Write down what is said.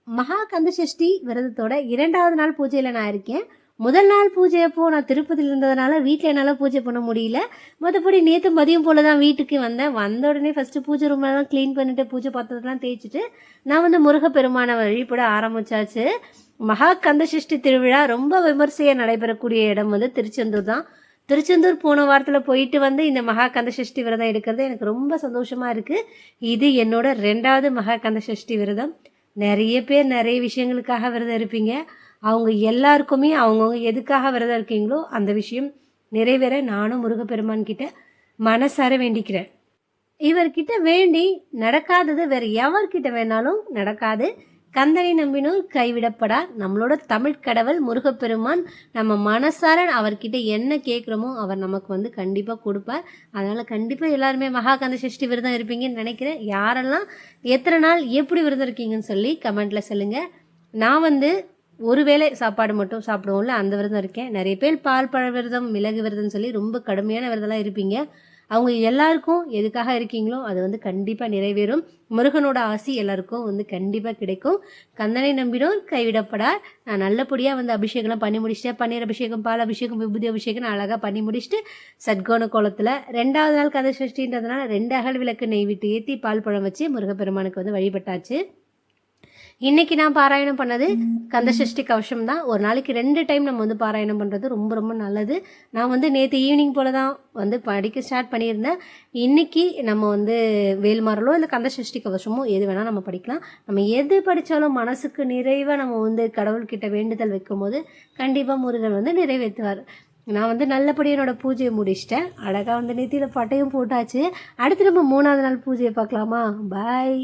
மகா கந்த சஷ்டி விரதத்தோட 2வது நாள் பூஜையில் நான் இருக்கேன். முதல் நாள் பூஜை அப்போ நான் திருப்பதியில் இருந்ததுனால வீட்டில் என்னால் பூஜை பண்ண முடியல. மற்றபடி நேற்று மதியம் போல் தான் வீட்டுக்கு வந்தேன். வந்த உடனே ஃபஸ்ட்டு பூஜை ரூமெல்லாம் க்ளீன் பண்ணிவிட்டு பூஜை பாத்திரத்தெல்லாம் தேய்ச்சிட்டு நான் வந்து முருகப்பெருமானை வழிபட ஆரம்பித்தாச்சு. மகா கந்த சஷ்டி திருவிழா ரொம்ப விமர்சையாக நடைபெறக்கூடிய இடம் வந்து திருச்செந்தூர் தான். திருச்செந்தூர் போன வாரத்தில் போயிட்டு வந்து இந்த மகா கந்த சஷ்டி விரதம் எடுக்கிறது எனக்கு ரொம்ப சந்தோஷமாக இருக்குது. இது என்னோட 2வது மகா கந்த சஷ்டி விரதம். நிறைய பேர் நிறைய விஷயங்களுக்காக விரதம் இருப்பீங்க. அவங்க எல்லாருக்குமே அவங்கவுங்க எதுக்காக விரதம் இருக்கீங்களோ அந்த விஷயம் நிறைவேற நானும் முருகப்பெருமான் கிட்ட மனசார வேண்டிக்கிறேன். இவர்கிட்ட வேண்டி நடக்காதது வேறு எவர்கிட்ட வேணாலும் நடக்காது. கந்தனை நம்பினோர் கைவிடப்படா. நம்மளோட தமிழ் கடவுள் முருகப்பெருமான் நம்ம மனசார அவர்கிட்ட என்ன கேட்குறோமோ அவர் நமக்கு வந்து கண்டிப்பாக கொடுப்பார். அதனால் கண்டிப்பாக எல்லாருமே மகா கந்த சஷ்டி விரதம் இருப்பீங்கன்னு நினைக்கிறேன். யாரெல்லாம் எத்தனை நாள் எப்படி விரதம் இருக்கீங்கன்னு சொல்லி கமெண்ட்டில் சொல்லுங்கள். நான் வந்து ஒரு வேளை சாப்பாடு மட்டும் சாப்பிடுவோம்ல, அந்த விரதம் இருக்கேன். நிறைய பேர் பால் பழ விரதம், மிளகு விரதம்னு சொல்லி ரொம்ப கடுமையான விரதம்லாம் இருப்பீங்க. அவங்க எல்லாருக்கும் எதுக்காக இருக்கீங்களோ அது வந்து கண்டிப்பாக நிறைவேறும். முருகனோட ஆசி எல்லாருக்கும் வந்து கண்டிப்பாக கிடைக்கும். கந்தனை நம்பினோர் கைவிடப்படா. நான் நல்லபடியாக வந்து அபிஷேகம்லாம் பண்ணி முடிச்சிட்டேன். பன்னீர் அபிஷேகம், பால் அபிஷேகம், விபூதி அபிஷேகம் நான் அழகாக பண்ணி முடிச்சுட்டு சத்கோண கோலத்தில் 2வது நாள் கந்த சஷ்டின்றதுனால 2 அகல் விளக்கு நெய் விட்டு ஏற்றி பால் பழம் வச்சு முருகப்பெருமானுக்கு வந்து வழிபட்டாச்சு. இன்னைக்கு நான் பாராயணம் பண்ணது கந்த சஷ்டி கவசம் தான். ஒரு நாளைக்கு 2 டைம் நம்ம வந்து பாராயணம் பண்ணுறது ரொம்ப ரொம்ப நல்லது. நான் வந்து நேற்று ஈவினிங் போல் தான் வந்து படிக்க ஸ்டார்ட் பண்ணியிருந்தேன். இன்னைக்கு நம்ம வந்து வேல்மாறலோ இல்லை கந்த சஷ்டி கவசமோ எது வேணால் நம்ம படிக்கலாம். நம்ம எது படித்தாலும் மனசுக்கு நிறைவாக நம்ம வந்து கடவுள்கிட்ட வேண்டுதல் வைக்கும் போது கண்டிப்பாக முருகன் வந்து நிறைவேற்றுவார். நான் வந்து நல்லபடியாக என்னோடய பூஜையை முடிச்சிட்டேன். அழகாக வந்து நெத்தியில் பட்டையும் போட்டாச்சு. அடுத்து நம்ம 3வது நாள் பூஜையை பார்க்கலாமா? பாய்.